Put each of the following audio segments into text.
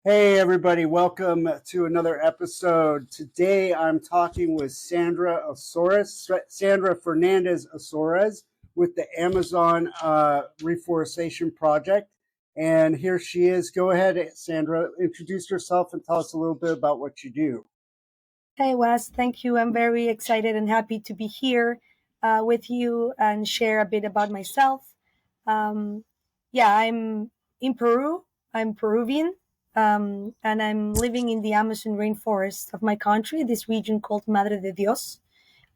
Hey, everybody, welcome to another episode. Today I'm talking with Sandra Fernandez-Osores with the Amazon Reforestation Project. And here she is. Go ahead, Sandra, introduce yourself and tell us a little bit about what you do. Hey, Wes. Thank you. I'm very excited and happy to be here with you and share a bit about myself. Um, yeah, I'm in Peru. I'm Peruvian, and I'm living in the Amazon rainforest of my country, this region called Madre de Dios.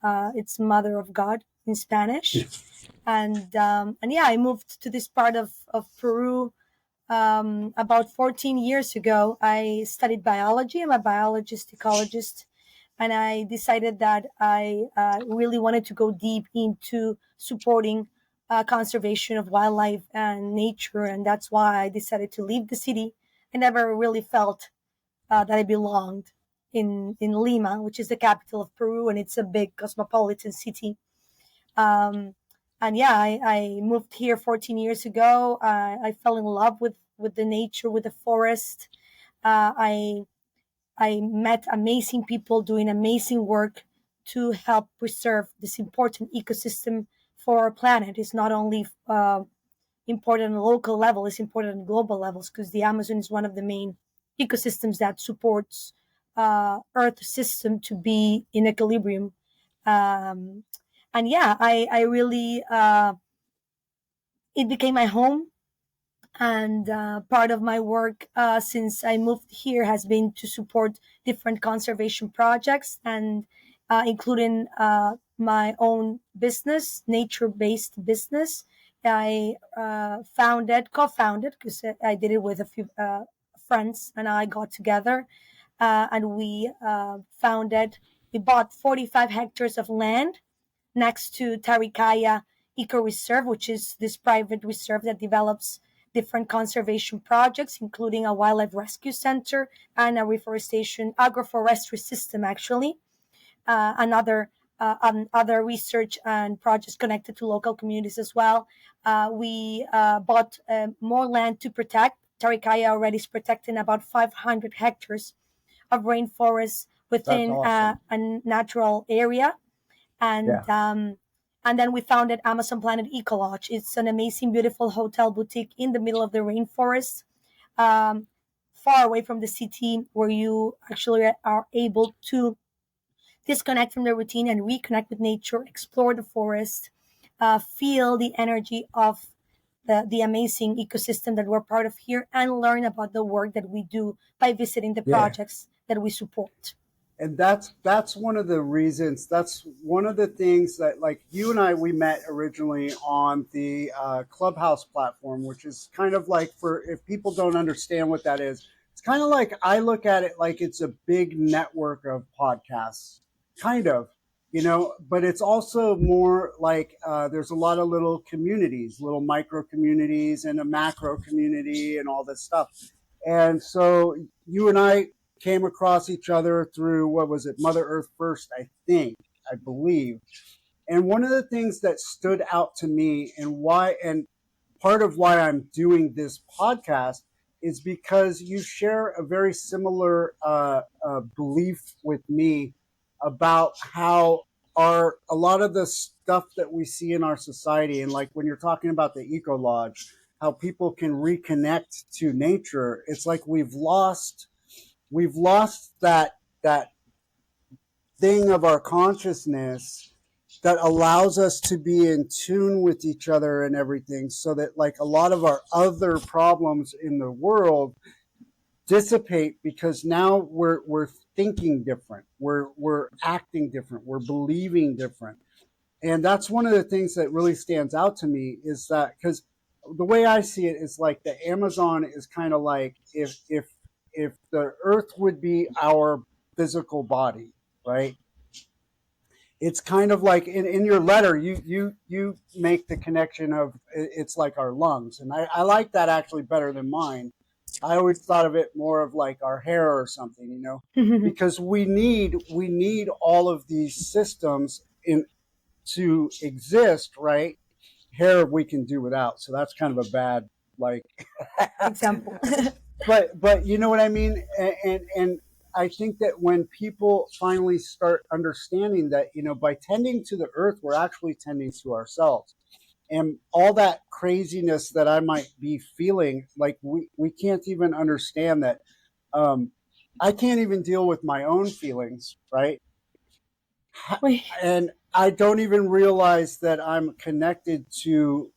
It's Mother of God in Spanish. And yeah, I moved to this part of Peru about 14 years ago. I studied biology. I'm a biologist, ecologist, and I decided that I really wanted to go deep into supporting conservation of wildlife and nature, and that's why I decided to leave the city. I never really felt that I belonged in Lima, which is the capital of Peru, and it's a big cosmopolitan city. Um, and yeah, I moved here 14 years ago. I fell in love with the nature, with the forest. Uh, I I met amazing people doing amazing work to help preserve this important ecosystem for our planet. It's not only important on a local level; it's important on global levels because the Amazon is one of the main ecosystems that supports Earth system to be in equilibrium. Um, and yeah, I really it became my home, and part of my work since I moved here has been to support different conservation projects, and including my own business, nature-based business. I co-founded, because I did it with a few friends, and I got together, and we bought 45 hectares of land next to Tarikaya Eco Reserve, which is this private reserve that develops different conservation projects, including a wildlife rescue center and a reforestation agroforestry system, actually, other research and projects connected to local communities as well. We bought more land to protect. Tarikaya already is protecting about 500 hectares of rainforest That's within awesome. a natural area, Yeah. and then we founded Amazon Planet Eco Lodge. It's an amazing, beautiful hotel boutique in the middle of the rainforest, um, far away from the city, where you actually are able to disconnect from the routine and reconnect with nature, explore the forest, feel the energy of the amazing ecosystem that we're part of here, and learn about the work that we do by visiting the Yeah. projects that we support. And that's one of the reasons, that's one of the things that, like, you and I, we met originally on the Clubhouse platform, which is kind of like, for if people don't understand what that is, it's kind of like, I look at it like it's a big network of podcasts, kind of, but it's also more like there's a lot of little communities, little micro communities and a macro community and all this stuff. And so you and I came across each other through, what was it, Mother Earth First, I believe. And one of the things that stood out to me, and part of why I'm doing this podcast, is because you share a very similar belief with me about how a lot of the stuff that we see in our society, and like when you're talking about the Eco Lodge, how people can reconnect to nature. It's like we've lost that thing of our consciousness that allows us to be in tune with each other and everything, so that, like, a lot of our other problems in the world dissipate, because now we're thinking different, we're acting different, we're believing different. And that's one of the things that really stands out to me, is that, because the way I see it is like the Amazon is kind of like, if the earth would be our physical body, right? It's kind of like, in your letter, you make the connection of, it's like our lungs. And I like that actually better than mine. I always thought of it more of like our hair or something, because we need all of these systems in to exist, right? Hair we can do without, so that's kind of a bad, like, Example. but you know what I mean. And I think that when people finally start understanding that, by tending to the earth, we're actually tending to ourselves. And all that craziness that I might be feeling, like we can't even understand that. um, I can't even deal with my own feelings, right? We, And I don't even realize that I'm connected to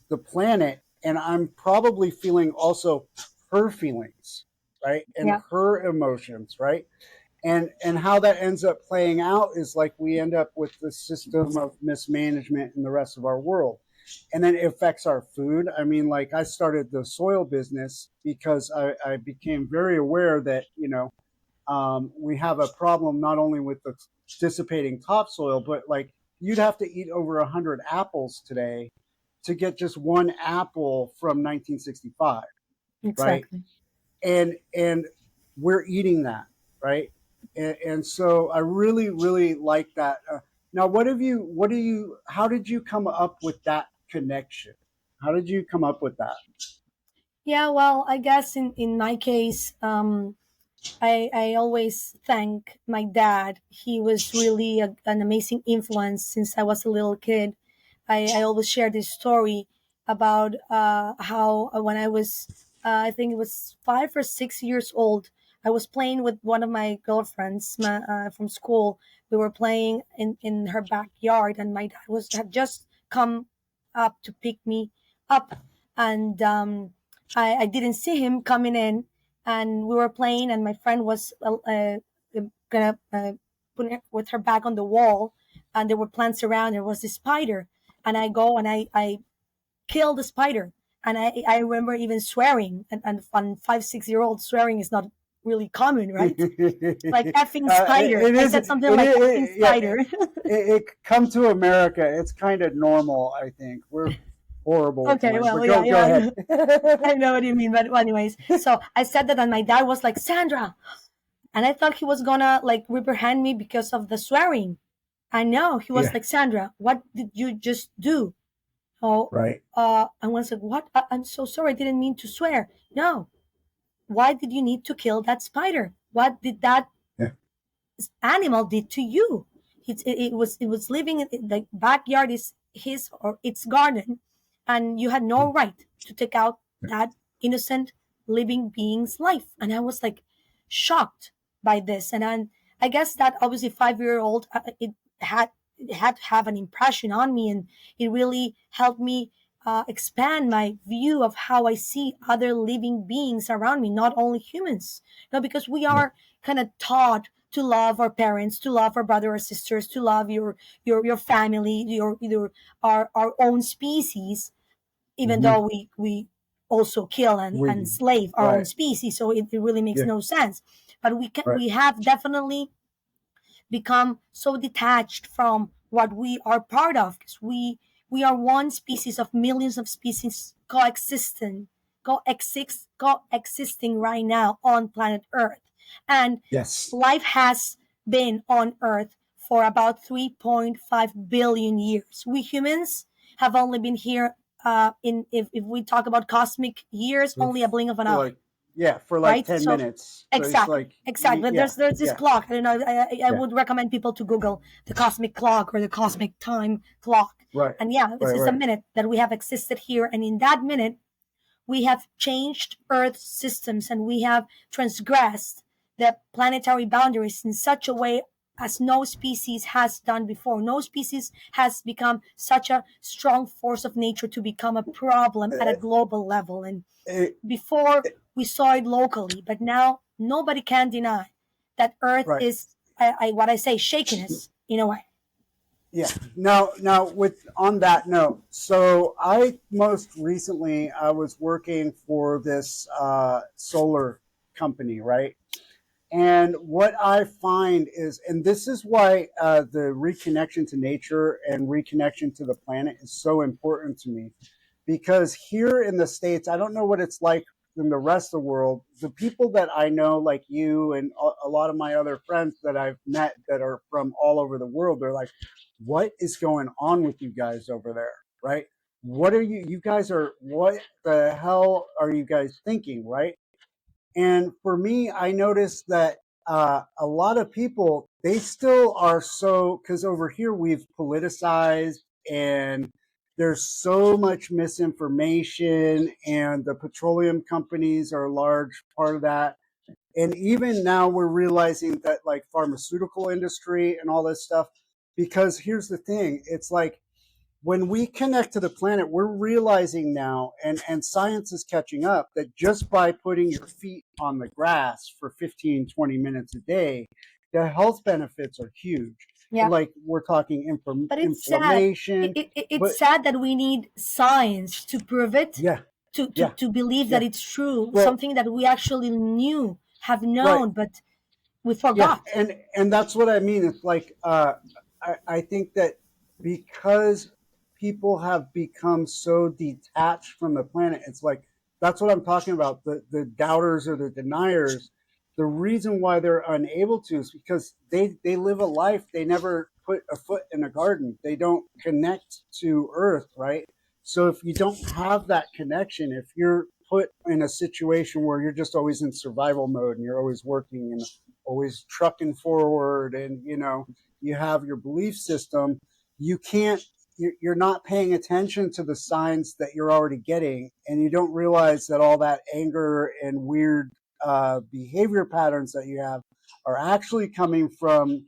the planet, and I'm probably feeling also her feelings, right? And yeah, her emotions, right? And how that ends up playing out is like we end up with the system of mismanagement in the rest of our world. And then it affects our food. I mean, like I started the soil business because I became very aware that, we have a problem not only with the dissipating topsoil, but like you'd have to eat over 100 apples today to get just one apple from 1965, right? exactly. And we're eating that, right? And so I really really like that. Now, what do you how did you come up with that connection? How did you come up with that? Yeah, well, I guess in my case, I always thank my dad. He was really an amazing influence since I was a little kid. I always share this story about how when I was, I think it was 5 or 6 years old, I was playing with one of my girlfriends from school. We were playing in her backyard, and my dad had just come up to pick me up, and I didn't see him coming in, and we were playing, and my friend was gonna put it with her back on the wall, and there were plants around. There was this spider, and I go and I kill the spider, and I remember even swearing, and 5 6 year old swearing is not really common, right? Like effing spider. It I is said something it like effing is yeah, spider. it come to America, it's kind of normal. I think we're horrible with Okay, language, well, but yeah, go yeah, I ahead. know. I know what you mean, but anyways, so I said that, and my dad was like, Sandra, and I thought he was gonna like reprehend me because of the swearing. I know he was Yeah, like, Sandra, what did you just do? Oh, right. I was like, what? I'm so sorry. I didn't mean to swear. No. Why did you need to kill that spider? What did that Yeah. animal did to you? It was living in the backyard is his or its garden, and you had no right to take out that innocent living being's life. And I was like shocked by this, and I guess that obviously 5 year old had it had to have an impression on me, and it really helped me expand my view of how I see other living beings around me, not only humans. No, because we Yeah. are kind of taught to love our parents, to love our brother or sisters, to love your family, our own species, even Hmm. though we also kill and We slave our own right. species. So it really makes Yeah. no sense. But Right. we have definitely become so detached from what we are part of, because we are one species of millions of species coexisting right now on planet Earth. And Yes. life has been on Earth for about 3.5 billion years. We humans have only been here in if we talk about cosmic years, only a blink of an For eye, like, yeah, for like right? 10 So minutes. So it's exactly, like exactly. yeah, There's this yeah, clock. I don't know. I yeah. would recommend people to Google the cosmic clock or the cosmic time clock. Right. And yeah, this Right. is a Right. minute that we have existed here, and in that minute, we have changed Earth's systems, and we have transgressed the planetary boundaries in such a way as no species has done before. No species has become such a strong force of nature to become a problem at a Uh, global level. And uh, before we saw it locally, but now nobody can deny that Earth right. is, what I say, shakiness in a way. Yeah. Now, with on that note, so I most recently I was working for this solar company, right? And what I find is, and this is why the reconnection to nature and reconnection to the planet is so important to me, because here in the States, I don't know what it's like in the rest of the world. The people that I know, like you and a lot of my other friends that I've met that are from all over the world, they're like, what is going on with you guys over there? Right? What are you guys are, what the hell are you guys thinking? Right? And for me, I noticed that a lot of people, they still are so, because over here we've politicized and there's so much misinformation, and the petroleum companies are a large part of that. And even now we're realizing that like pharmaceutical industry and all this stuff, because here's the thing, it's like when we connect to the planet, we're realizing now, and science is catching up, that just by putting your feet on the grass for 15, 20 minutes a day, the health benefits are huge. Yeah. Like we're talking But it's sad. inflammation, It's but sad that we need science to prove it, yeah, yeah, to believe that yeah. it's true, Well, something that we actually knew, have right. known, but we Yeah, forgot. and that's what I mean. It's like I think that because people have become so detached from the planet, it's like that's what I'm talking about. The doubters or the deniers, the reason why they're unable to is because they live a life, they never put a foot in a garden. They don't connect to Earth, right? So if you don't have that connection, if you're put in a situation where you're just always in survival mode and you're always working and always trucking forward, and you have your belief system, you can't, you're not paying attention to the signs that you're already getting, and you don't realize that all that anger and weird behavior patterns that you have are actually coming from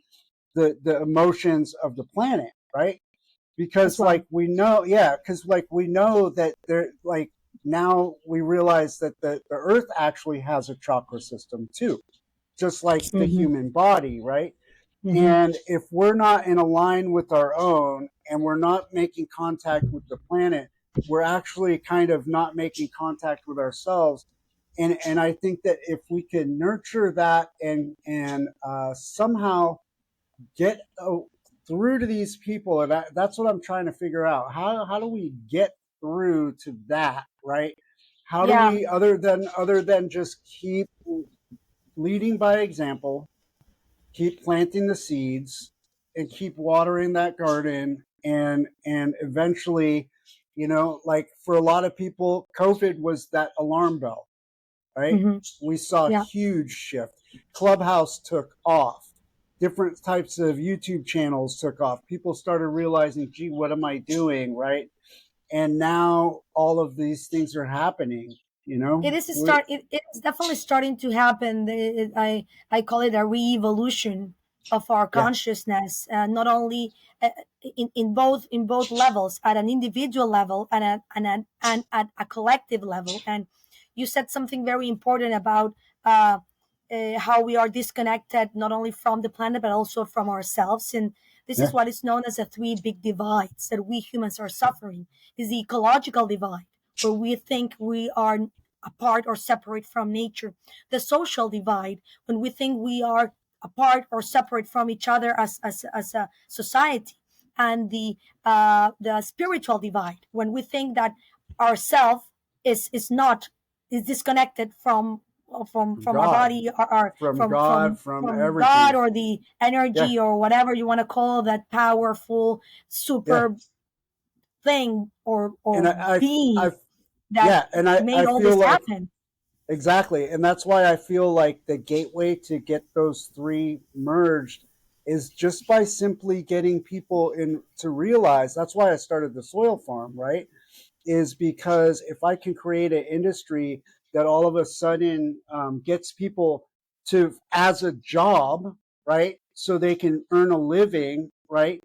the emotions of the planet, right? As Because well. like we know, yeah, because like we know that there, like now we realize that the earth actually has a chakra system too, just like the Hmm. human body, right? Hmm. And if we're not in a line with our own and we're not making contact with the planet, we're actually kind of not making contact with ourselves. And I think that if we can nurture that and somehow get through to these people, and that's what I'm trying to figure out. How do we get through to that, right? How do Yeah. we, other than just keep leading by example, keep planting the seeds and keep watering that garden, and eventually, like for a lot of people, COVID was that alarm bell, right? Hmm. We saw a Yeah. huge shift. Clubhouse took off, different types of YouTube channels took off, people started realizing, gee, what am I doing, right? And now all of these things are happening, It is a we start. It is definitely starting to happen. I call it a re-evolution of our yeah, consciousness, not only in both levels, at an individual level and at a collective level. And you said something very important about how we are disconnected not only from the planet but also from ourselves. And this is yeah, what is known as the three big divides that we humans are suffering. Is the ecological divide, where we think we are apart or separate from nature; the social divide, when we think we are apart or separate from each other as a society; and the spiritual divide, when we think that ourself is not, is disconnected from our God, body, or from God, from from God, everything. or the Yeah, energy, or whatever you want to call that powerful yeah. super thing or And I being that yeah, and I made all this feel like happen. exactly, and that's why I feel like the gateway to get those three merged is just by simply getting people in to realize. That's why I started the soil farm, right? Is because if I can create an industry that all of a sudden gets people to as a job, right? So they can earn a living, right?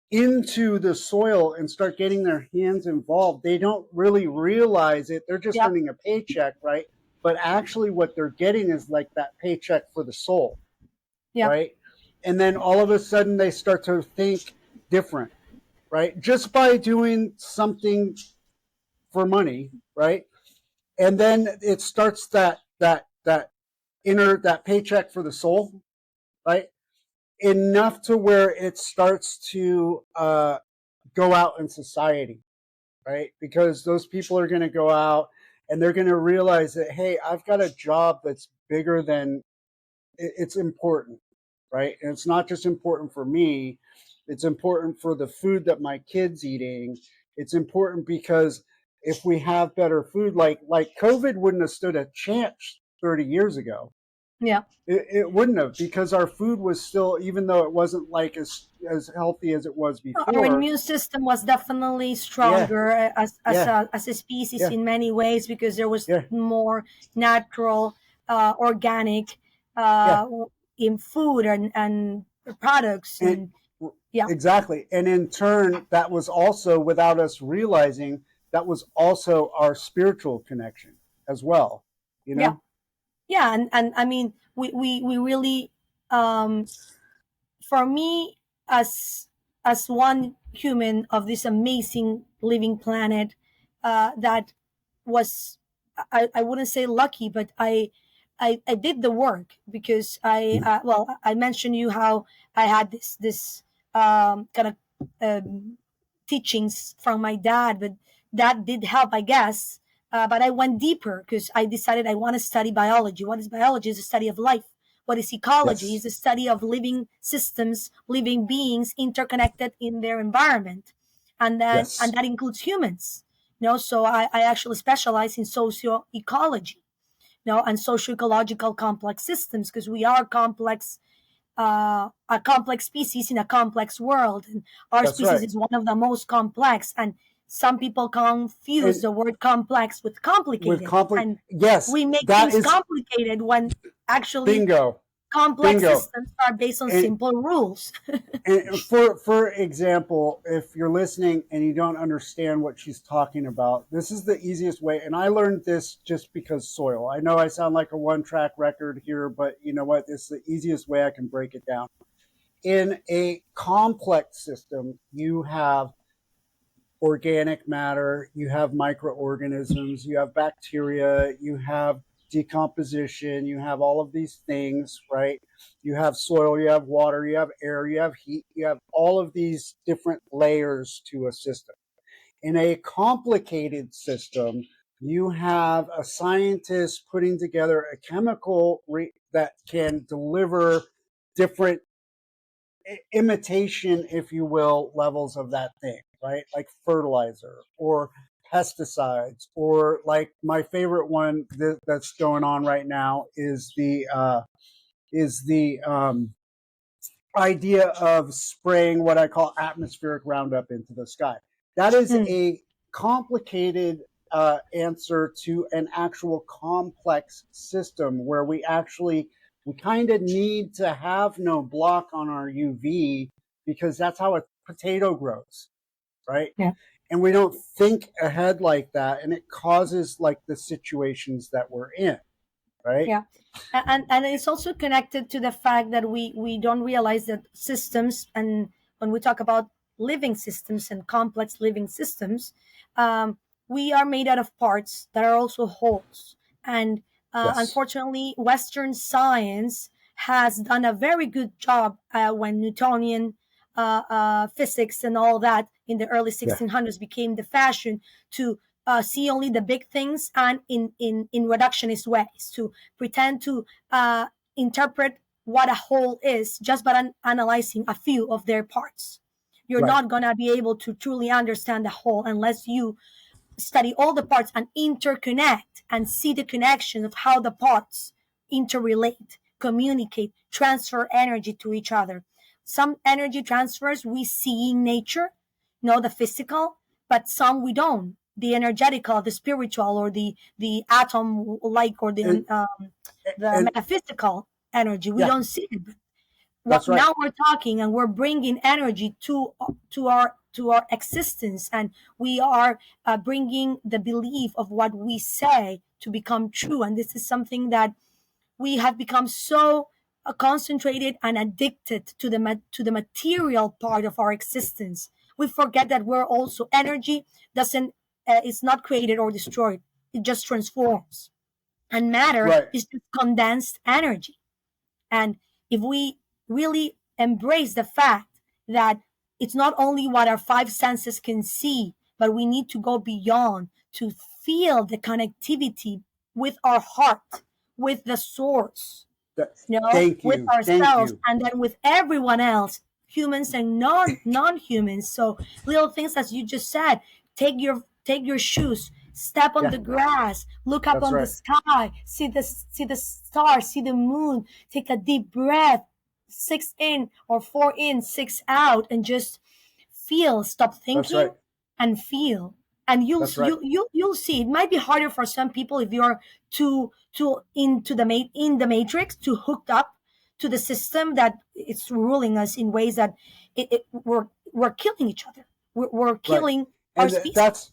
Into the soil and start getting their hands involved. They don't really realize it. They're just Yep. earning a paycheck, right? But actually, what they're getting is like that paycheck for the soul, Yep. right? And then all of a sudden, they start to think different, right? Just by doing something for money, right? And then it starts that inner, that paycheck for the soul, right? Enough to where it starts to go out in society, right? Because those people are going to go out and they're going to realize that, hey, I've got a job that's bigger than, it's important, right? And it's not just important for me, it's important for the food that my kids eating. It's important because if we have better food, like COVID wouldn't have stood a chance 30 years ago. Yeah. It wouldn't have, because our food was still, even though it wasn't like as healthy as it was Our before. immune system was definitely Yeah, stronger yeah, as a species yeah, in many ways because there was yeah, more natural, organic yeah. uh, in food and products. And And yeah, exactly. And in turn, that was also, without us realizing, that was also our spiritual connection as well, you yeah, know? yeah. And I mean, we really, um, for me, as one human of this amazing living planet, that was, I wouldn't say lucky, but I did the work because I mentioned you how I had this kind of teachings from my dad, but that did help, I guess. But I went deeper because I decided I want to study biology. What is biology? Is a study of life. What is ecology? Yes, Is a study of living systems, living beings interconnected in their environment, and yes, that includes humans. So I actually specialize in socio-ecology, and socio-ecological complex systems because we are a complex species in a complex world, and our that's species right. is one of the most complex. And some people confuse And the word complex with with complicated, complex, and yes, we make that things is complicated when actually bingo, complex bingo. systems are based on And simple rules. and for example, if you're listening and you don't understand what she's talking about, this is the easiest way. And I learned this just because soil. I know I sound like a one track record here, but you know what? This is the easiest way I can break it down. In a complex system, you have organic matter, you have microorganisms, you have bacteria, you have decomposition, you have all of these things, right? You have soil, you have water, you have air, you have heat, you have all of these different layers to a system. In a complicated system, you have a scientist putting together a chemical that can deliver different imitation, if you will, levels of that thing, right? Like fertilizer or pesticides, or like my favorite one that's going on right now is the idea of spraying what I call atmospheric Roundup into the sky. That is Hmm. a complicated answer to an actual complex system where we kind of need to have no block on our UV, because that's how a potato grows, right? Yeah. And we don't think ahead like that, and it causes like the situations that we're in, right? Yeah. And it's also connected to the fact that we don't realize that systems, and when we talk about living systems and complex living systems, um, we are made out of parts that are also wholes. And Yes, unfortunately, Western science has done a very good job when Newtonian physics and all that in the early yeah, 1600s became the fashion to see only the big things, and in reductionist ways to pretend to interpret what a whole is just by analyzing a few of their parts. You're right, not going to be able to truly understand the whole unless you study all the parts and interconnect and see the connection of how the parts interrelate, communicate, transfer energy to each other. Some energy transfers we see in nature, the physical, but some we don't. The energetical, the spiritual, or the atom like, or and the and metaphysical energy, we yeah, don't see it. that's What right. now we're talking, and we're bringing energy to our existence, and we are bringing the belief of what we say to become true. And this is something that we have become so concentrated and addicted to the material part of our existence. We forget that we're also energy. Doesn't It's not created or destroyed, it just transforms. And matter Right. is just condensed energy. And if we really embrace the fact that it's not only what our five senses can see, but we need to go beyond to feel the connectivity with our heart, with the source, Th- Thank with you. Thank ourselves, you. and then with everyone else, humans and non humans. So little things, as you just said, take your shoes, step on Yeah, the grass, look up that's on the right. sky, see the stars, see the moon, take a deep breath, six in or four in, six out, and just feel. Stop That's thinking right. and feel. And That's right. you'll see. It might be harder for some people if you're too into in the matrix, too hooked up to the system that it's ruling us in ways that we're killing each other. We're Right. killing our And species.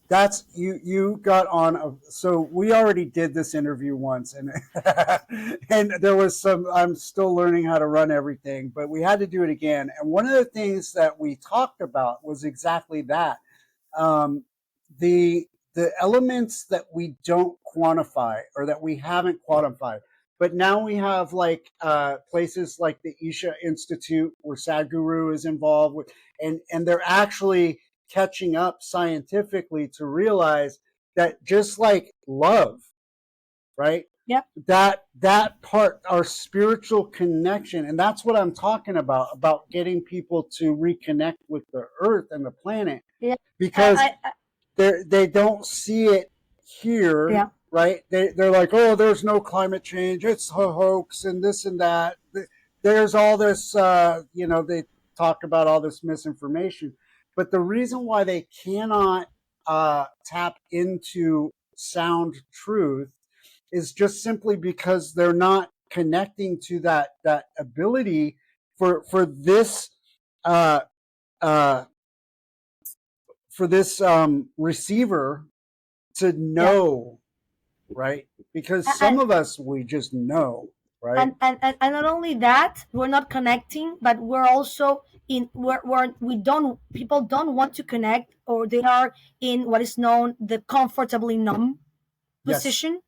that's you got on so we already did this interview once, and and there was some, I'm still learning how to run everything, but we had to do it again. And one of the things that we talked about was exactly that. um, the elements that we don't quantify, or that we haven't quantified, but now we have like places like the Isha Institute where Sadhguru is involved with, and they're actually catching up scientifically to realize that just like love, right, Yep. that part, our spiritual connection, and that's what I'm talking about getting people to reconnect with the earth and the planet, Yeah. because I they don't see it here, yeah. right? They're like, oh, there's no climate change, it's a hoax, and this and that. There's all this, they talk about all this misinformation, but the reason why they cannot tap into sound truth is just simply because they're not connecting to that ability for this uh, uh, receiver to Yeah. know, right? Because some And, of us, we just know, right? and not only that, we're not connecting, but we're also in we don't people don't want to connect, or they are in what is known the comfortably numb Yes. position.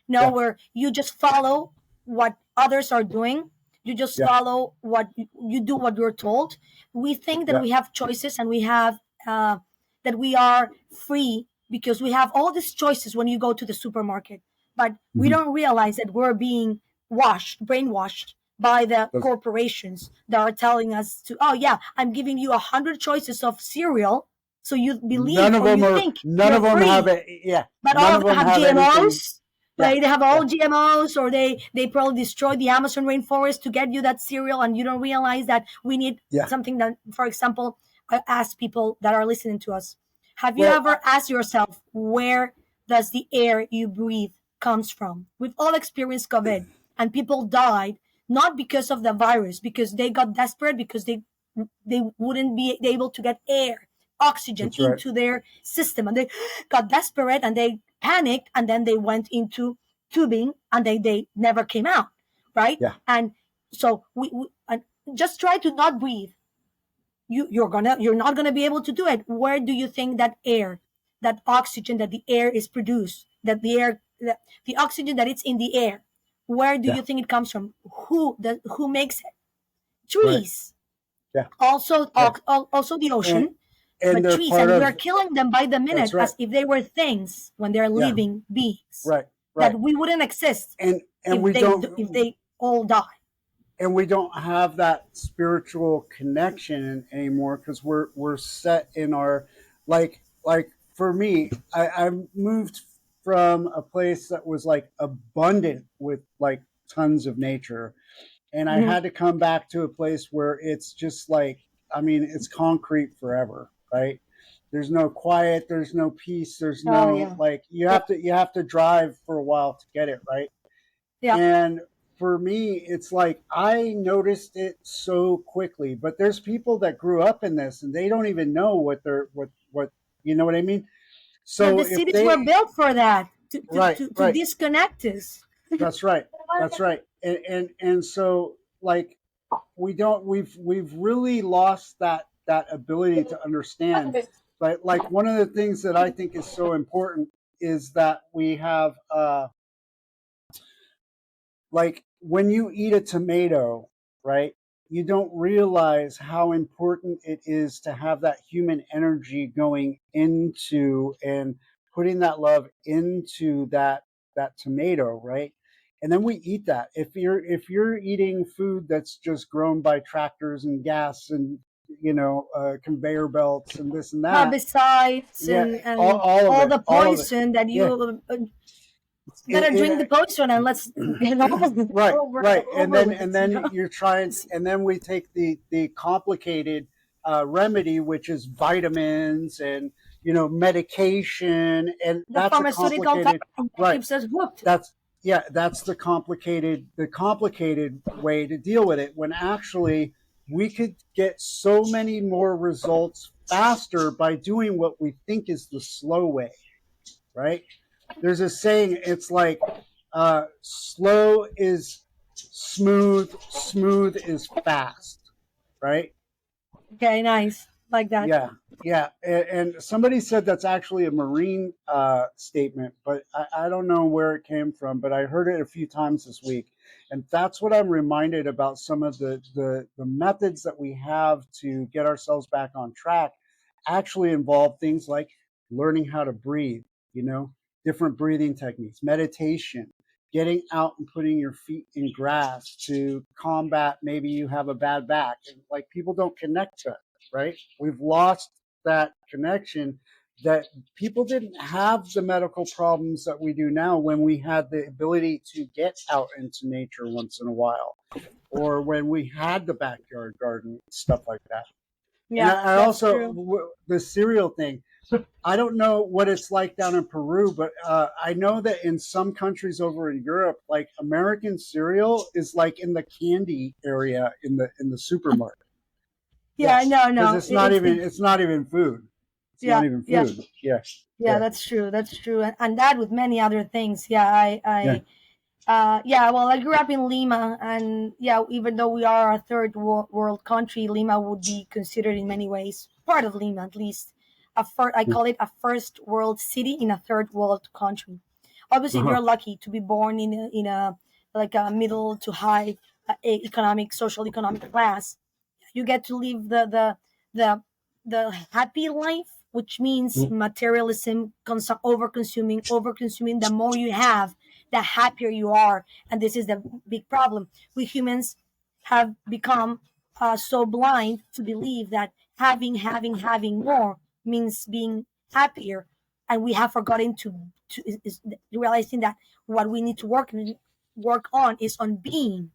No, Yeah. where you just follow what others are doing. You just Yeah. follow what you do what you're told. We think that Yeah. we have choices, and we have that we are free because we have all these choices when you go to the supermarket. But we Mm-hmm. don't realize that we're being brainwashed by the That's, corporations that are telling us to, oh yeah, I'm giving you 100 choices of cereal, so you believe or you think none you're of them have free, it. Yeah. but all None of of them them have have anything. GMOs. Yeah. Like they have Yeah. all GMOs, or they probably destroy the Amazon rainforest to get you that cereal, and you don't realize that we need Yeah. something that, for example, I ask people that are listening to us: have you Well, ever asked yourself where does the air you breathe comes from? We've all experienced COVID, and people died not because of the virus, because they got desperate, because they wouldn't be able to get air, oxygen that's right. into their system, and they got desperate and they panicked, and then they went into tubing, and they never came out, right? Yeah. And so we and just try to not breathe. You're not gonna be able to do it. Where do you think that air, that oxygen that the air is produced, that the oxygen that it's in the air, where do Yeah. you think it comes from? Who makes it? Right. Trees. Yeah. Also, Yeah. also the And ocean, and but they're trees, part and we are of. killing them by the That's minute right. as if they were things when they're Yeah. living beings Right. Right. that we wouldn't exist And we if don't. they all die. And we don't have that spiritual connection anymore, because we're set in our, like for me, I moved from a place that was like abundant with like tons of nature, and I Mm-hmm. had to come back to a place where it's just like, I mean, it's concrete forever, right? There's no quiet, there's no peace, there's Oh no, yeah, like, yeah, you have to drive for a while to get it, right? yeah. And for me, it's like I noticed it so quickly. But there's people that grew up in this and they don't even know what you know what I mean? Yeah, So the if cities were they, built for that, right, to right, disconnect us. that's right. That's right. And so like we've really lost that ability to understand. But like one of the things that I think is so important is that we have like when you eat a tomato, right? You don't realize how important it is to have that human energy going into and putting that love into that tomato, right? And then we eat that. If you're eating food that's just grown by tractors and gas and conveyor belts and this and that. Herbicides Yeah, and all of all it, the all of it. poison that Yeah, you better drink the it, potion and let's get right, right. and over then with and it. You then know? you're trying, and then we take the complicated remedy, which is vitamins and medication, and The that's a pharmaceutical complicated. company that Right. keeps us hooked. That's Yeah, that's the complicated way to deal with it, when actually we could get so many more results faster by doing what we think is the slow way, right? There's a saying, it's like, slow is smooth, smooth is fast, right? Okay, nice, like that. Yeah, yeah. And somebody said that's actually a Marine statement, but I don't know where it came from, but I heard it a few times this week. And that's what I'm reminded about. Some of the methods that we have to get ourselves back on track actually involve things like learning how to breathe, different breathing techniques, meditation, getting out and putting your feet in grass to combat, maybe you have a bad back. And like, people don't connect that, right? We've lost that connection, that people didn't have the medical problems that we do now when we had the ability to get out into nature once in a while, or when we had the backyard garden, stuff like that. And Yeah, I that's also, true. the cereal thing, I don't know what it's like down in Peru, but I know that in some countries over in Europe, like, American cereal is like in the candy area in the supermarket. Yeah, Yeah, no, because no, it's not even food. It's not yeah, even yeah, food. Yeah, yeah. yeah. That's true. That's true, and that with many other things. Yeah, Yeah. yeah. Well, I grew up in Lima, and yeah, even though we are a world country, Lima would be considered in many ways part of Lima, at least. I call it a first world city in a third world country. Obviously, if Uh-huh. you're lucky to be born in a like a middle to high economic, social economic class, you get to live the the happy life, which means materialism, over consuming. The more you have, the happier you are, and this is the big problem. We humans have become so blind to believe that having more means being happier, and we have forgotten to realizing that what we need to work on is on being,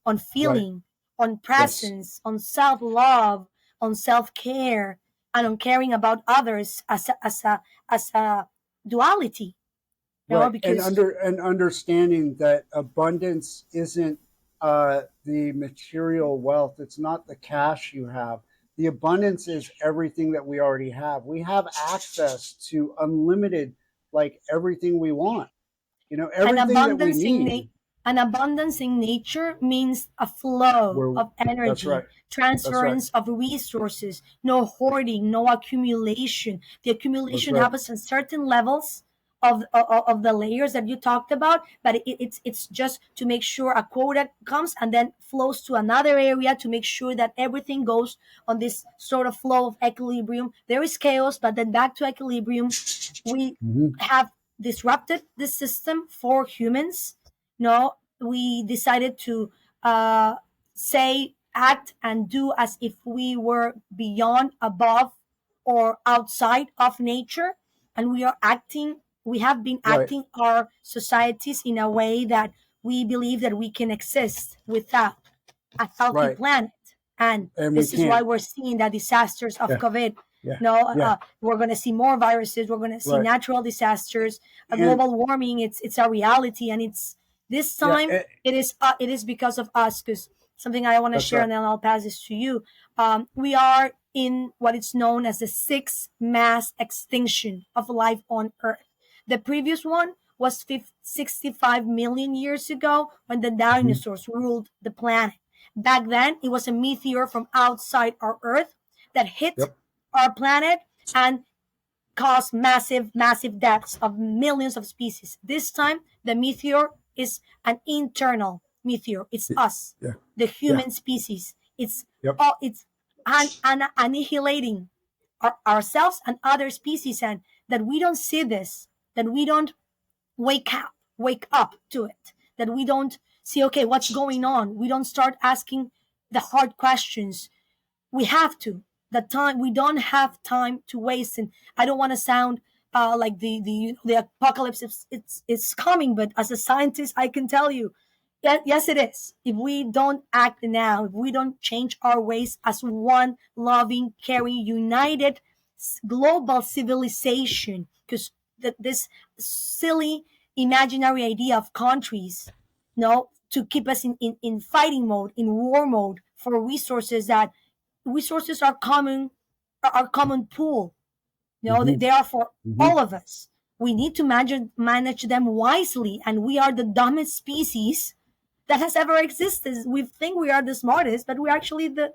on Right. feeling, on Yes. presence, on self love, on self care, and on caring about others as a duality. Right. And Because understanding that abundance isn't the material wealth. It's not the cash you have. The abundance is everything that we already have. We have access to unlimited, like, everything we want. an Everything that we abundance in need. na- an abundance in nature means a flow We're of That's energy, right. That's right. transference of resources, no hoarding, no accumulation. The That's accumulation right. happens in certain levels of the layers that you talked about, but it's just to make sure a quota comes and then flows to another area to make sure that everything goes on this sort of flow of equilibrium. There is chaos, but then back to equilibrium. We Hmm. have disrupted this system for humans. No, we decided to say, act, and do as if we were beyond, above, or outside of nature, and we are acting. We have been Right. acting our societies in a way that we believe that we can exist without a healthy Right. planet. And And we this is why can't. we're seeing the disasters of Yeah. COVID. Yeah. No, Yeah. we're going to see more viruses. We're going to see Right. natural disasters. And Global warming. It's a reality, and it's this yeah. time. It is because of us. Because something I want to That's share, right. and then I'll pass this to you. We are in what is known as the sixth mass extinction of life on Earth. The previous one was 65 million years ago when the Mhm. dinosaurs ruled the planet. Back then, it was a meteor from outside our Earth that hit Yep. our planet and caused massive, massive deaths of millions of species. This time, the meteor is an internal meteor. It's us, Yeah. the Yeah. human species. It's Yep. all. It's annihilating ourselves and other species, and that we don't see this, that we don't wake up to it, that we don't see, okay, what's going on. We don't start asking the hard questions. We have to. The time, we don't have time to waste. And I don't want to sound like the apocalypse it's coming, but as a scientist, I can tell you, yes, it is. If we don't act now, if we don't change our ways as one loving, caring, united global civilization, because this silly imaginary idea of countries, to keep us in fighting mode, in war mode for resources, that resources are common, are common pool. Mm-hmm. They are for Mm-hmm. all of us. We need to manage them wisely, and we are the dumbest species that has ever existed. We think we are the smartest, but we're actually the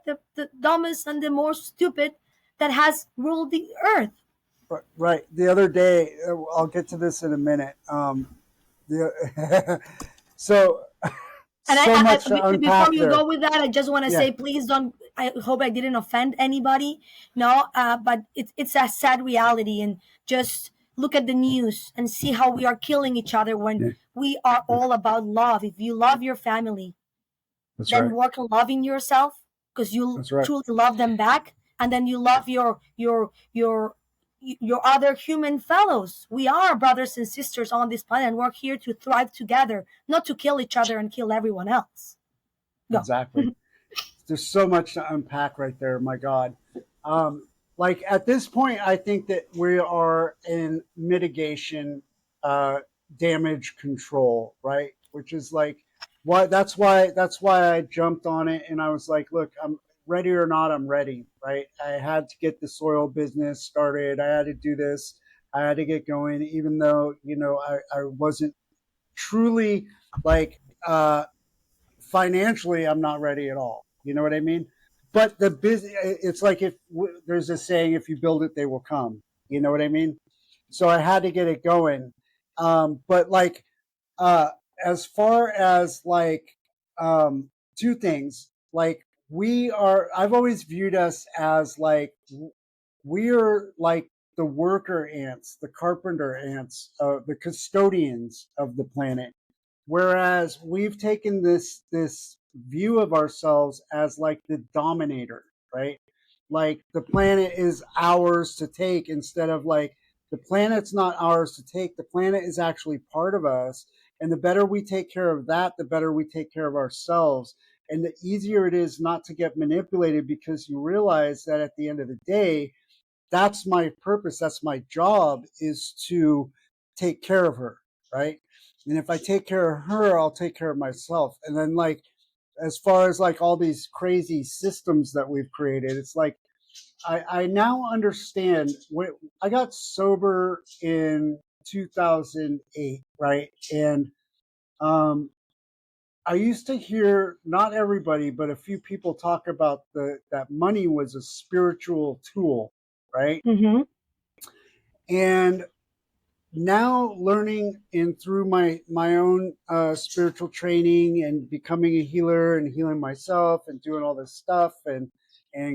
dumbest and the more stupid that has ruled the earth. Right. The other day, I'll get to this in a minute. The, so And so much to before unpack you go there. with that, I just want to Yeah. say, please don't. I hope I didn't offend anybody. No, but it's a sad reality, and just look at the news and see how we are killing each other when Yeah. we are all about love. If you love your family, That's then right. work on loving yourself, because you That's right. truly love them back, and then you love your other human fellows. We are brothers and sisters on this planet, and we're here to thrive together, not to kill each other and kill everyone else. Go. Exactly. There's so much to unpack right there. My God. Like at this point, I think that we are in mitigation, uh, damage control, right? Which is like what that's why I jumped on it, and I was like, look, I'm ready or not, I'm ready, right? I had to get the soil business started. I had to do this. I had to get going, even though I wasn't truly like financially, I'm not ready at all. You know what I mean? But the business, it's like if there's a saying, if you build it, they will come. You know what I mean? So I had to get it going. But like, uh, as far as like, two things, like I've always viewed us as like, we're like the worker ants, the carpenter ants, the custodians of the planet. Whereas we've taken this view of ourselves as like the dominator, right? Like the planet is ours to take, instead of like the planet's not ours to take. The planet is actually part of us. And the better we take care of that, the better we take care of ourselves. And the easier it is not to get manipulated, because you realize that at the end of the day, that's my purpose, that's my job, is to take care of her, right? And if I take care of her, I'll take care of myself. And then like, as far as like all these crazy systems that we've created, it's like I now understand. When I got sober in 2008, right? And um I used to hear, not everybody, but a few people talk about the that money was a spiritual tool, right? Mm-hmm. And now learning, and through my own spiritual training, and becoming a healer and healing myself and doing all this stuff, and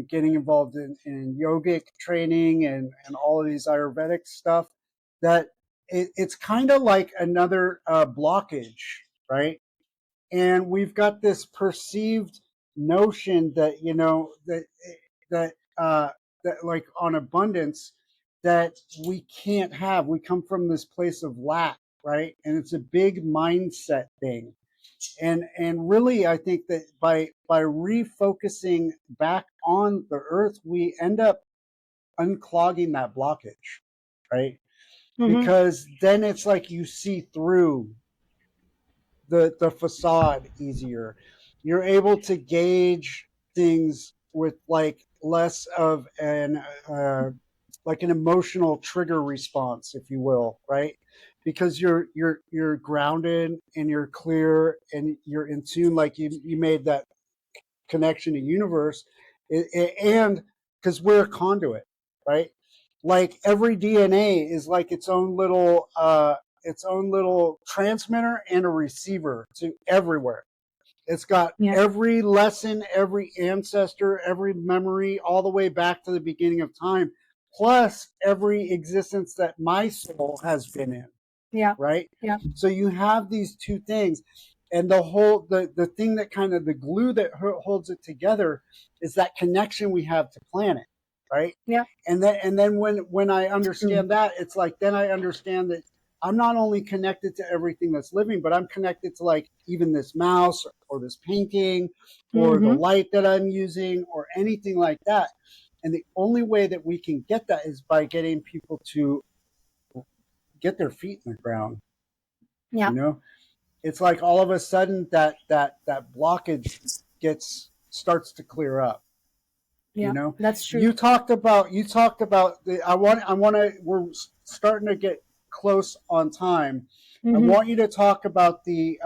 getting involved in yogic training, and all of these Ayurvedic stuff, that it's kind of like another blockage, right? And we've got this perceived notion that that uh, that like on abundance, that we can't have. We come from this place of lack, right? And it's a big mindset thing. And really, I think that by refocusing back on the earth, we end up unclogging that blockage, right? Mm-hmm. Because then it's like you see through the facade easier. You're able to gauge things with like less of an like an emotional trigger response, if you will, right? Because you're grounded, and you're clear, and you're in tune, like you made that connection to universe. And because we're a conduit, right? Like every DNA is like its own little transmitter and a receiver to everywhere. It's got Yeah. every lesson, every ancestor, every memory, all the way back to the beginning of time, plus every existence that my soul has been in, Yeah. right? Yeah. So you have these two things. And the thing that kind of the glue that holds it together is that connection we have to planet, right? Yeah. And then when I True. understand that, it's like then I understand that I'm not only connected to everything that's living, but I'm connected to like even this mouse or this painting or the Mm-hmm. light that I'm using or anything like that. And the only way that we can get that is by getting people to get their feet in the ground. Yeah. You know, it's like all of a sudden that blockage gets starts to clear up. You Yeah. know, That's you true. talked about the I want to we're starting to get close on time. I Mm-hmm. want you to talk about the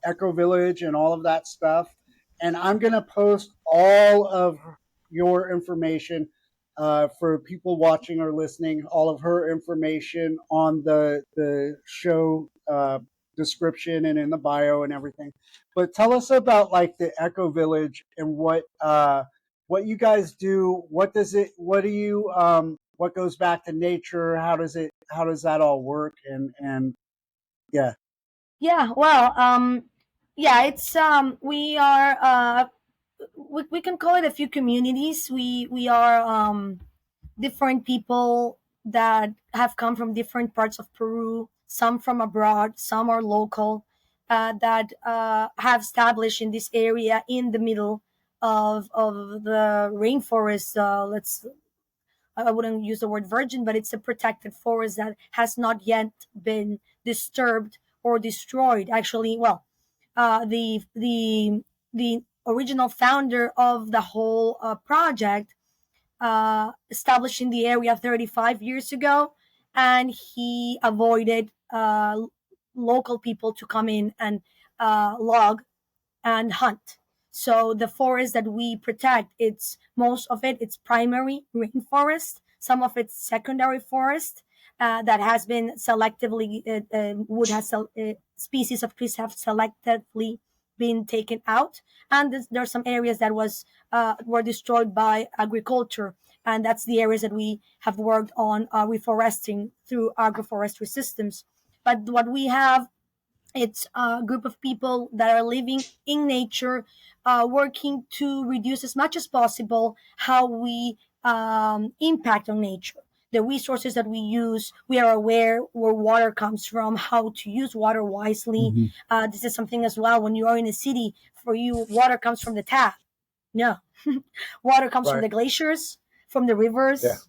eco village and all of that stuff, and I'm going to post all of your information for people watching or listening, all of her information on the show description and in the bio and everything. But tell us about like the eco village and what you guys do. What does it? What do you? What goes back to nature? How does it? How does that all work? And yeah. Yeah. Well, yeah, it's we are we can call it a few communities. We are different people that have come from different parts of Peru, some from abroad, some are local, that have established in this area in the middle of the rainforest. I wouldn't use the word virgin, but it's a protected forest that has not yet been disturbed or destroyed. Actually, well, the original founder of the whole project established in the area 35 years ago, and he avoided local people to come in and log and hunt. So the forest that we protect, it's most of it, it's primary rainforest. Some of it's secondary forest that has been selectively wood has species of trees have selectively been taken out, and there are some areas that were destroyed by agriculture, and that's the areas that we have worked on reforesting through agroforestry systems. But what we have, it's a group of people that are living in nature, working to reduce as much as possible how we impact on nature. The resources that we use, we are aware where water comes from, how to use water wisely. Mhm. This is something as well. When you are in a city, for you, water comes from the tap. No, water comes from Right. the glaciers, from the Yeah. rivers,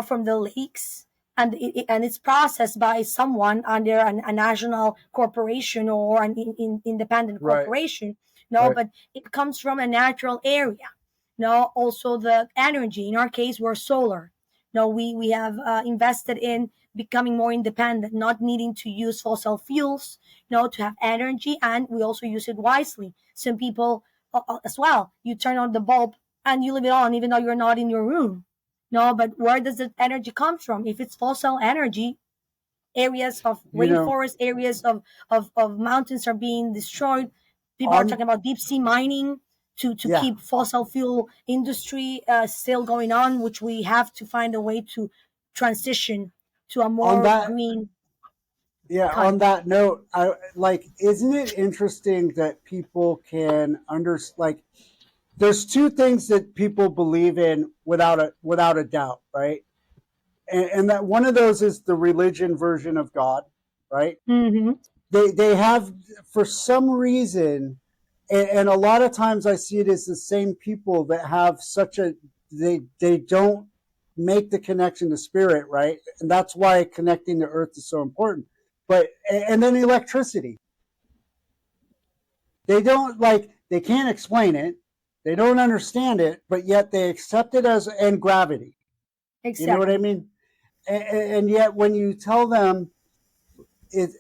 from the lakes, and and it's processed by someone under a national corporation or an independent Right. corporation. No, Right. but it comes from a natural area. No, also the energy. In our case, we're solar. No, we have invested in becoming more independent, not needing to use fossil fuels. No, to have energy, and we also use it wisely. Some people as well. You turn on the bulb and you leave it on even though you're not in your room. No, but where does the energy come from? If it's fossil energy, areas of You know, rainforest, areas of mountains are being destroyed. People are on talking about deep sea mining to yeah, keep fossil fuel industry still going on, which we have to find a way to transition to a on more that green yeah, on kind. that note, I like isn't it interesting that people can like there's two things that people believe in without a doubt, right? And that one of those is the religion version of God, right? Mm-hmm. They have for some reason, and a lot of times I see it as the same people that have such a they don't make the connection to spirit, right? And that's why connecting to earth is so important. But and then electricity, they don't like they can't explain it, they don't understand it, but yet they accept it as and gravity. You know what I Exactly. mean? And yet when you tell them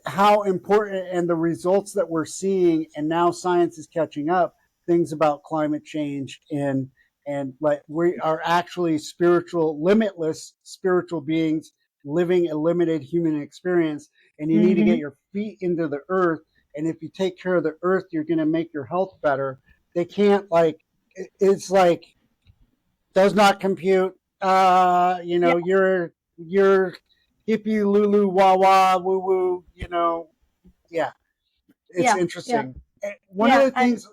how important and the results that we're seeing, and now science is catching up, things about climate change and like we are actually spiritual, limitless spiritual beings living a limited human experience, and you need to get Mm-hmm. your feet into the earth, and if you take care of the earth you're going to make your health better. They can't like it's like does not compute. Yeah. You're hippie lulu wah wah woo woo. Yeah. it's Yeah, yeah, interesting. One of yeah, the and things.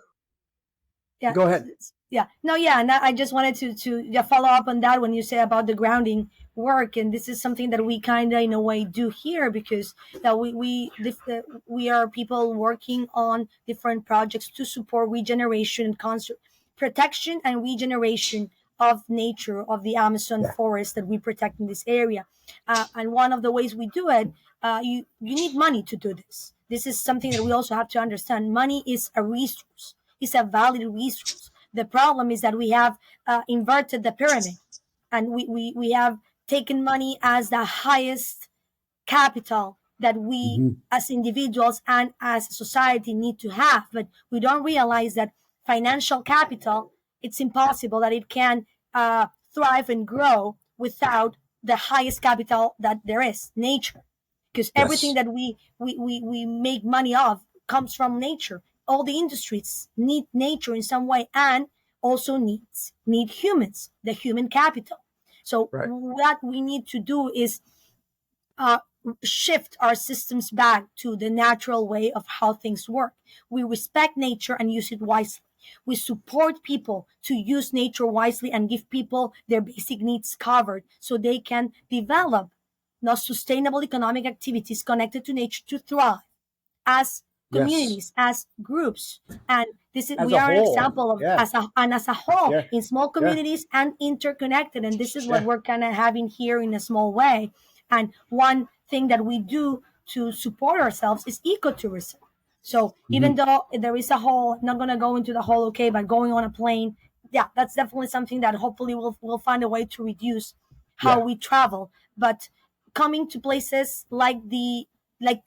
yeah, Go ahead. yeah, no, yeah, and I just wanted to yeah, follow up on that when you say about the grounding work, and this is something that we kind of in a way do here because that we are people working on different projects to support regeneration and protection and regeneration of nature of the Amazon Yeah. forest that we protect in this area, and one of the ways we do it, you need money to do this. This is something that we also have to understand. Money is a resource. It's a valid resource. The problem is that we have inverted the pyramid, and we have taken money as the highest capital that we Hmm. as individuals and as a society need to have, but we don't realize that financial capital, it's impossible that it can thrive and grow without the highest capital that there is, nature, because everything Yes. that we make money of comes from nature. All the industries need nature in some way, and also need humans, the human capital. So Right. what we need to do is uh, shift our systems back to the natural way of how things work. We respect nature and use it wisely. We support people to use nature wisely and give people their basic needs covered so they can develop not sustainable economic activities connected to nature to thrive as Yes. communities, as groups. And this is As we a are an whole. example of Yeah. as a whole Yeah. in small Yeah. communities and interconnected. And this is what Yeah. we're kind of having here in a small way. And one thing that we do to support ourselves is ecotourism. So even Hmm. though there is a whole, I'm not gonna go into the whole, okay, but going on a plane, yeah, that's definitely something that hopefully we'll find a way to reduce how Yeah. we travel. But coming to places like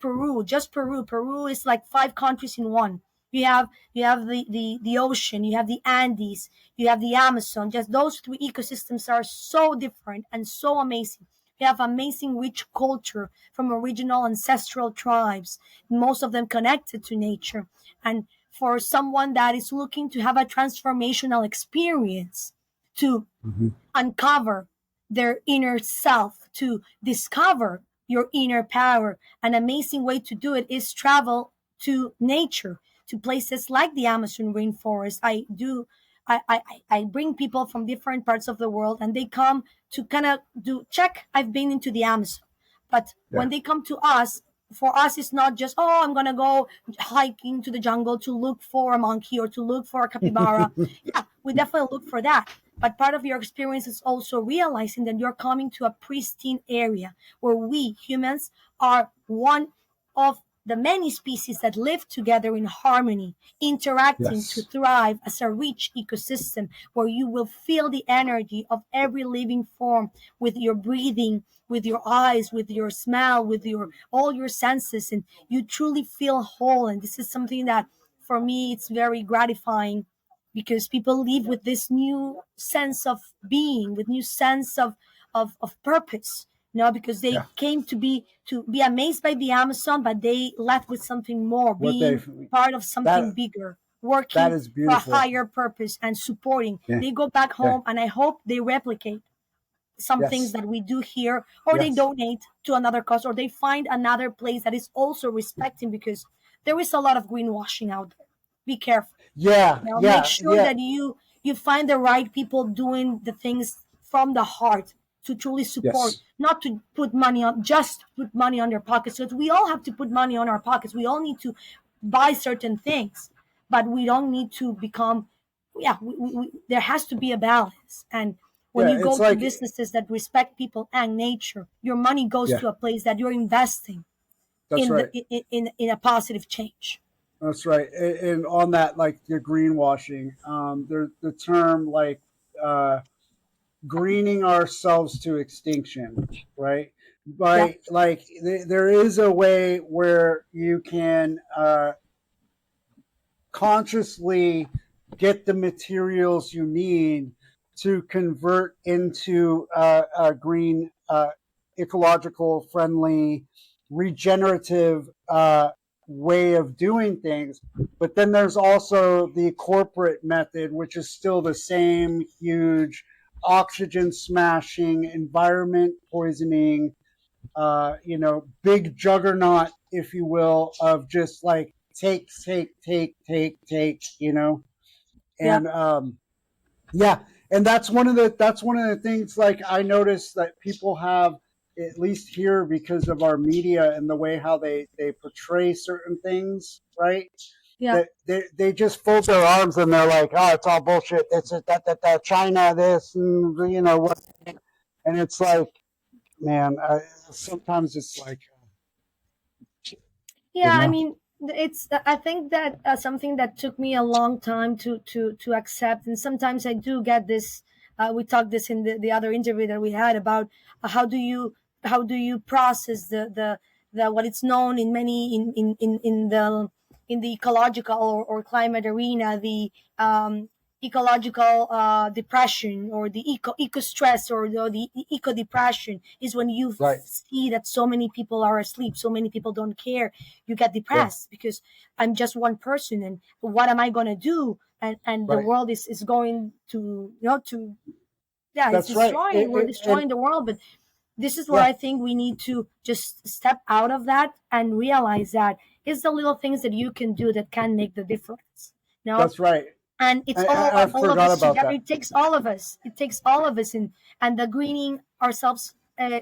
Peru, just Peru. Peru is like five countries in one. You have the ocean, you have the Andes, you have the Amazon. Just those three ecosystems are so different and so amazing. You have amazing rich culture from original ancestral tribes, most of them connected to nature. And for someone that is looking to have a transformational experience, to Hmm. uncover their inner self, to discover your inner power. An amazing way to do it is travel to nature, to places like the Amazon rainforest. I bring people from different parts of the world and they come to kind of do check. I've been into the Amazon, but Yeah. when they come to us, for us, it's not just, oh, I'm going to go hiking to the jungle to look for a monkey or to look for a capybara. Yeah, we definitely look for that. But part of your experience is also realizing that you're coming to a pristine area where we humans are one of the many species that live together in harmony, interacting to Yes. thrive as a rich ecosystem where you will feel the energy of every living form with your breathing, with your eyes, with your smell, with your all your senses, and you truly feel whole. And this is something that for me it's very gratifying because people live with this new sense of being, with new sense of purpose. Because they Yeah. came to be amazed by the Amazon, but they left with something more, What they being part of that something bigger, that working is for a beautiful. higher purpose and supporting. Yeah. They go back Yeah. home, and I hope they replicate some things Yes. that we do here, or they Yes. donate to another cause, or they find another place that is also respecting, because there is a lot of greenwashing out there. Be careful. Yeah. Make Yeah. sure Yeah. that you find the right people doing the things from the heart to truly support, Yes. not to put money on, just put money on their pockets, because we all have to put money on our pockets. We all need to buy certain things, but we don't need to become, yeah, there has to be a balance. And when Yeah. you It's go to like. businesses that respect people and nature, your money goes Yeah. to a place that you're investing That's in right. in a positive change. That's right. And on that, like the greenwashing, the term like uh, greening ourselves to extinction, right? Yeah, Like there is a way where you can consciously get the materials you need to convert into a green, ecological friendly, regenerative way of doing things. But then there's also the corporate method, which is still the same huge oxygen smashing, environment poisoning, big juggernaut, if you will, of just like take, you know, Yeah. and yeah, and that's one of the things like I noticed that people have, at least here, because of our media and the way how they portray certain things, right? Yeah. That they just fold their arms and they're like, oh, it's all bullshit. It's that China this and you know what, and it's like, man, sometimes it's like, you Yeah, I know, mean, it's. I think that something that took me a long time to accept, and sometimes I do get this. We talked this in the other interview that we had about how do you process the what it's known in many in the ecological or climate arena, the ecological depression, or the eco stress, or the eco depression, is when you right, see that so many people are asleep, so many people don't care. You get yeah, depressed because I'm just one person, and what am I going to do? And the right, world is going to, to, yeah, it's that's right, destroying, we're and destroying the world. But this is where yeah, I think we need to just step out of that and realize that it's the little things that you can do that can make the difference. You know, that's right. and it's I all of forgot us about together. that. It takes all of us. It takes all of us, and the greening ourselves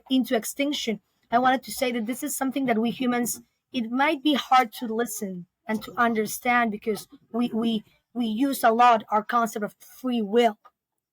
into extinction. I wanted to say that this is something that we humans, it might be hard to listen and to understand, because we use a lot our concept of free will,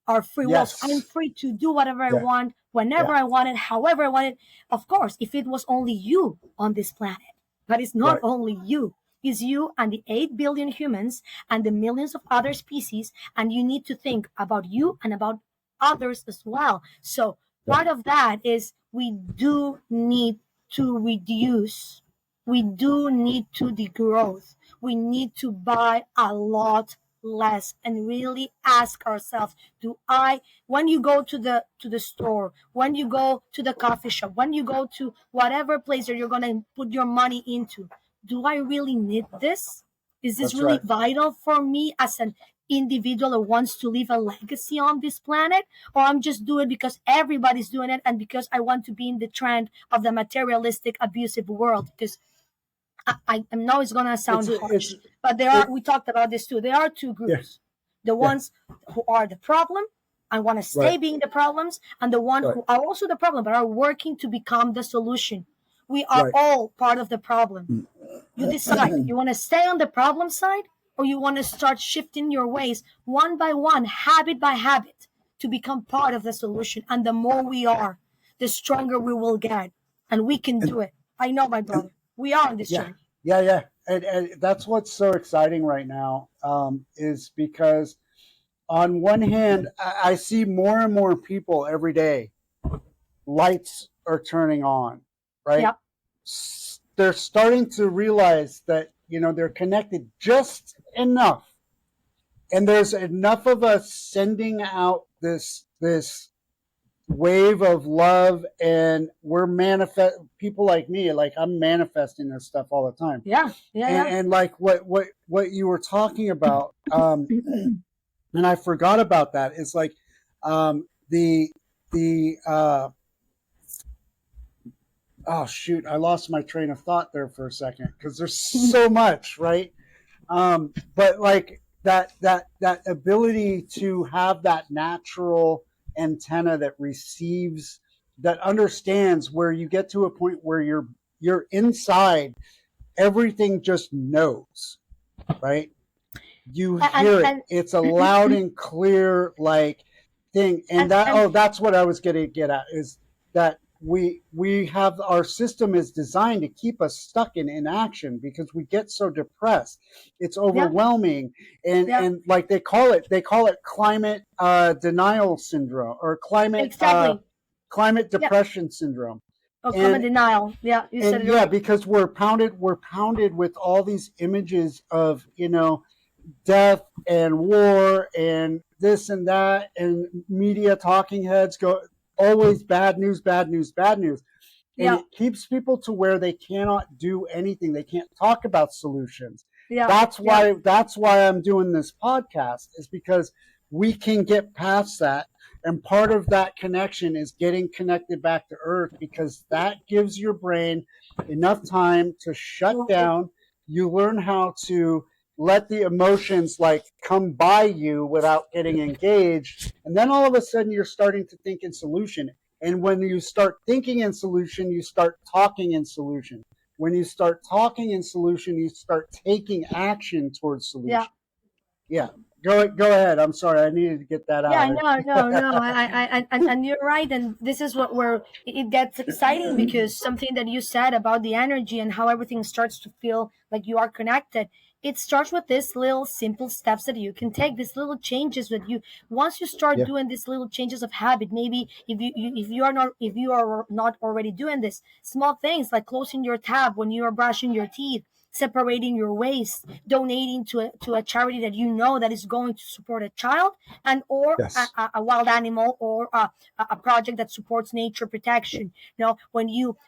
our free will. So I'm Yes, free to do whatever I yeah, want, whenever yeah, I want it, however I want it. Of course, if it was only you on this planet, but it's not right, only you. It's you and the 8 billion humans and the millions of other species, and you need to think about you and about others as well. So yeah, part of that is we do need to reduce, we do need to degrowth, we need to buy a lot less, and really ask ourselves, do I, when you go to the store, when you go to the coffee shop, when you go to whatever place that you're going to put your money into, do I really need this? Is this that's really right, vital for me as an individual who wants to leave a legacy on this planet? Or I'm just doing it because everybody's doing it, and because I want to be in the trend of the materialistic abusive world? Because I know it's gonna sound it's harsh, but it, we talked about this too. There are two yeah, groups: the yeah, ones who are the problem and want to stay right, being the problems, and the one right, who are also the problem but are working to become the solution. We are right. all part of the problem. You decide, you want to stay on the problem side, or you want to start shifting your ways one by one, habit by habit, to become part of the solution. And the more we are, the stronger we will get, and we can and do it. I know, my and brother, we are on this yeah, journey. yeah, and that's what's so exciting right now, is because on one hand, I see more and more people every day. Lights are turning on, right? Yep. They're starting to realize that they're connected just enough, and there's enough of us sending out this wave of love, and we're manifest people like me, like I'm manifesting this stuff all the time, Yeah. Yeah. and Yeah. and like what you were talking about, and I forgot about that. It's like, the oh shoot, I lost my train of thought there for a second because there's so much, right? But like that ability to have that natural antenna that receives, that understands, where you get to a point where you're inside, everything just knows, right? You hear it, And it's a loud and clear like thing, and and that's what I was going to get at, is that we have, our system is designed to keep us stuck in inaction because we get so depressed. It's yeah. overwhelming, and Yeah. like they call it climate denial syndrome, or Exactly. climate Yeah. depression syndrome. Or common and denial. Yeah. You said and it yeah, right. because we're pounded with all these images of death and war and this and that, and media talking heads go always bad news, bad news, bad news, and Yeah. it keeps people to where they cannot do anything, they can't talk about solutions. Yeah. that's Yeah. why that's why I'm doing this podcast, is because we can get past that, and part of that connection is getting connected back to earth, because that gives your brain enough time to shut down, You learn how to let the emotions like come by you without getting engaged. And then all of a sudden you're starting to think in solution. And when you start thinking in solution, you start talking in solution. When you start talking in solution, you start taking action towards Yeah. solution. Yeah. Go ahead. I'm sorry. I needed to get that Yeah, out. no, no, no. And you're right. And this is what where it gets exciting, because something that you said about the energy and how everything starts to feel like you are connected. It starts with these little simple steps that you can take, these little changes that you, once you start Yeah. doing these little changes of habit, maybe if you are not already doing this, small things like closing your tab when you are brushing your teeth, separating your waste, donating to a charity that you know that is going to support a child and or Yes. a wild animal, or a project that supports nature protection. When you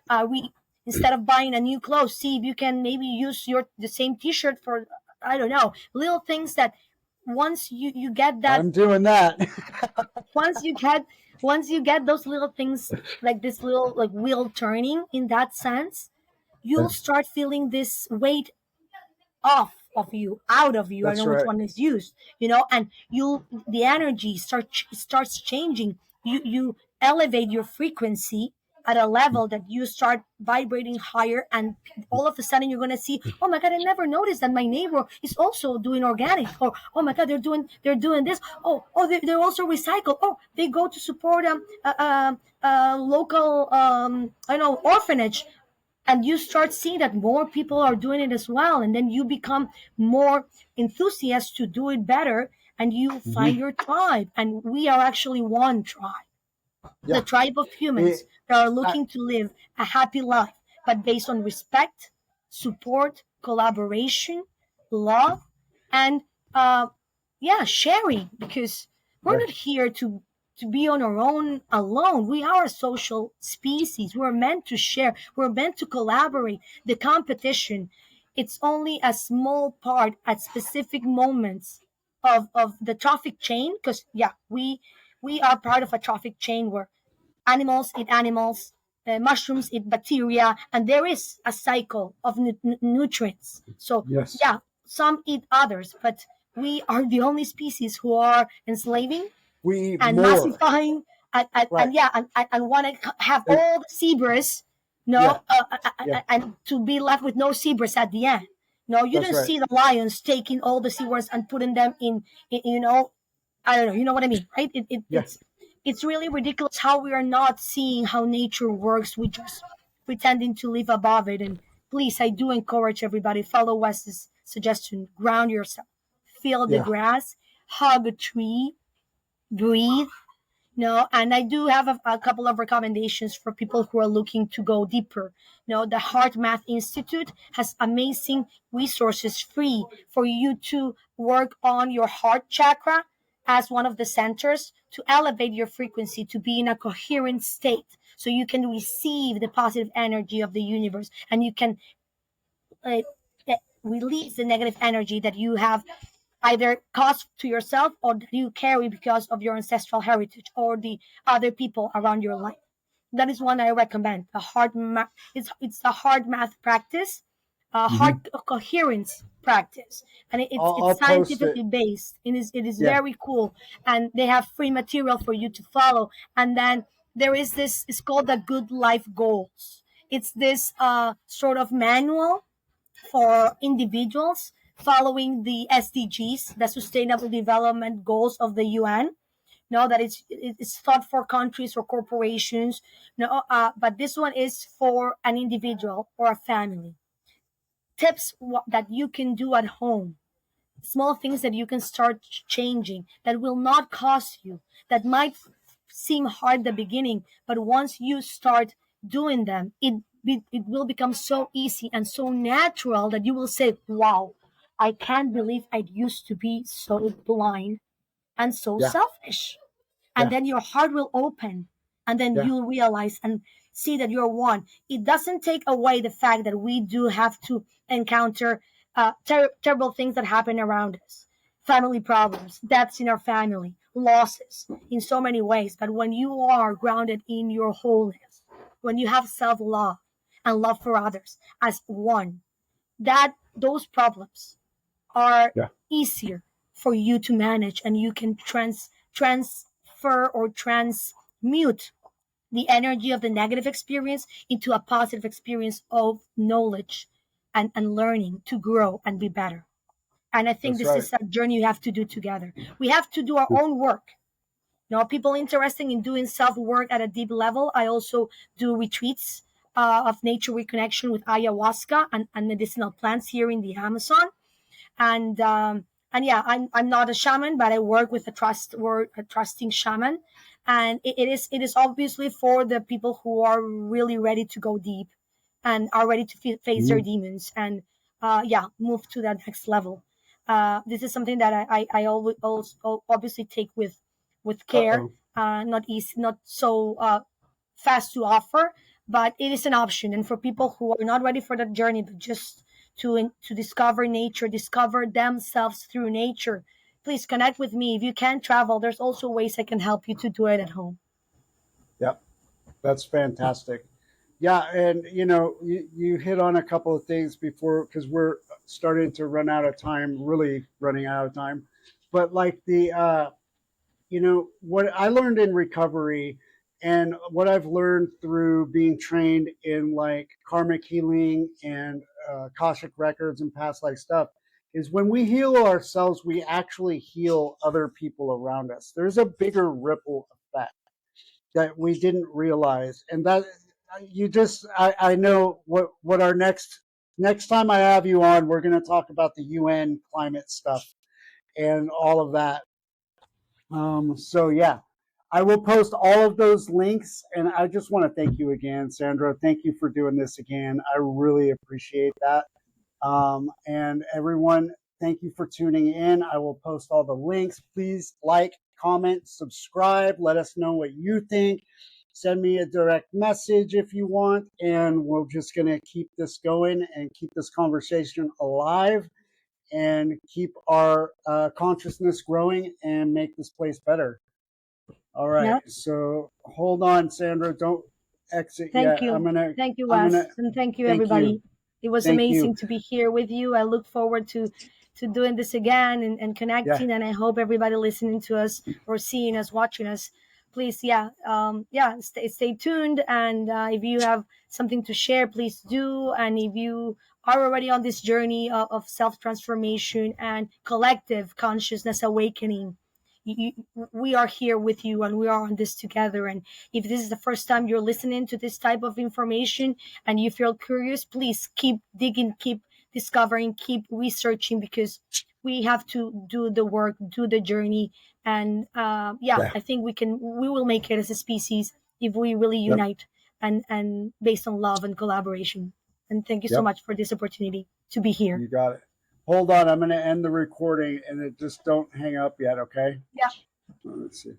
instead of buying a new clothes, see if you can maybe use the same T-shirt for, I don't know, little things that once you get that, I'm doing that. once you get once you get those little things, like this little like wheel turning in that sense, you'll start feeling this weight off of you, out of you. I don't That's know which right. one is used, and the energy starts changing. You elevate your frequency at a level that you start vibrating higher, and all of a sudden you're gonna see, oh my god, I never noticed that my neighbor is also doing organic, or oh my god, they're doing this. Oh, they're also recycle. Oh, they go to support a local I know orphanage, and you start seeing that more people are doing it as well, and then you become more enthusiastic to do it better, and you find Hmm. your tribe, and we are actually one tribe, the Yeah. tribe of humans It, that are I, looking to live a happy life, but based on respect, support, collaboration, love, and yeah, sharing, because we're yeah. not here to be on our own alone. We are a social species. We're meant to share. We're meant to collaborate. The competition, it's only a small part at specific moments of the traffic chain. Because yeah, we are part of a traffic chain where animals eat animals, mushrooms eat bacteria, and there is a cycle of nutrients. So Yes. yeah, some eat others, but we are the only species who are enslaving We eat and more. massifying, and Right. yeah, and want to have Uh, all the zebras, yeah. no, Yeah. and to be left with no zebras at the end. No, you That's don't right. see the lions taking all the zebras and putting them in. I don't know. You know what I mean, right? Yeah. It's really ridiculous how we are not seeing how nature works. We just pretending to live above it. And please, I do encourage everybody, follow Wes's suggestion. Ground yourself, feel the Yeah. grass, hug a tree, breathe. No, and I do have a couple of recommendations for people who are looking to go deeper. The Heart Math Institute has amazing resources free for you to work on your heart chakra as one of the centers to elevate your frequency to be in a coherent state, so you can receive the positive energy of the universe, and you can uh, release the negative energy that you have either caused to yourself or that you carry because of your ancestral heritage or the other people around your life. That is one I recommend. It's a hard math practice, a Hmm. hard coherence practice, and it's I'll post it. scientifically based. It is Yeah. very cool, and they have free material for you to follow. And then there is this. It's called the Good Life Goals. It's this sort of manual for individuals following the SDGs, the Sustainable Development Goals of the UN. No, that it's thought for countries or corporations. No, but this one is for an individual or a family. Tips that you can do at home, small things that you can start changing that will not cost you, that might seem hard at the beginning, but once you start doing them, it will become so easy and so natural that you will say, wow, I can't believe I used to be so blind and so Yeah. selfish. And Yeah. then your heart will open, and then Yeah. you'll realize and see that you're one. It doesn't take away the fact that we do have to encounter terrible things that happen around us, family problems, deaths in our family, losses in so many ways. But when you are grounded in your wholeness, when you have self-love and love for others as one, that those problems are Yeah. easier for you to manage, and you can transfer or transmute the energy of the negative experience into a positive experience of knowledge and learning to grow and be better. And I think That's this right. is a journey you have to do together. We have to do our own work. People interested in doing self work at a deep level. I also do retreats of nature reconnection with ayahuasca and medicinal plants here in the Amazon. And yeah, I'm not a shaman, but I work with a trusting shaman, and it is obviously for the people who are really ready to go deep and are ready to face their Mhm. demons and yeah, move to that next level. This is something that I always also obviously take with care, Uh-oh. not easy, not so fast to offer, but it is an option. And for people who are not ready for that journey, but just to discover nature, discover themselves through nature, please connect with me. If you can't travel, there's also ways I can help you to do it at home. Yep. That's fantastic. Yeah, and you hit on a couple of things before because we're starting to run out of time, really running out of time. But like what I learned in recovery and what I've learned through being trained in like karmic healing and Akashic records and past life stuff is when we heal ourselves, we actually heal other people around us. There's a bigger ripple effect that we didn't realize, and that I know what our next time I have you on, we're going to talk about the UN climate stuff and all of that. So yeah, I will post all of those links, and I just want to thank you again, Sandra. Thank you for doing this again. I really appreciate that. And everyone, thank you for tuning in. I will post all the links. Please like, comment, subscribe. Let us know what you think. Send me a direct message if you want, and we're just going to keep this going and keep this conversation alive and keep our consciousness growing and make this place better. All right. Yeah. So hold on, Sandra. Don't exit Thank yet. you. Thank you, I'm gonna, Wes. And thank you, thank you. everybody. It was Thank you. amazing to be here with you. I look forward to doing this again and Yeah. connecting. And I hope everybody listening to us or seeing us, watching us, please, yeah, stay tuned. And if you have something to share, please do. And if you are already on this journey of self transformation and collective consciousness awakening, we are here with you and we are on this together. And if this is the first time you're listening to this type of information and you feel curious, please keep digging, keep discovering, keep researching, because we have to do the work, do the journey. And yeah, Yeah. I think we will make it as a species if we really Yep. unite and based on love and collaboration. And thank you so Yep. much for this opportunity to be here. You got it. Hold on. I'm going to end the recording and it just don't hang up yet. Okay. Yeah. Let's see.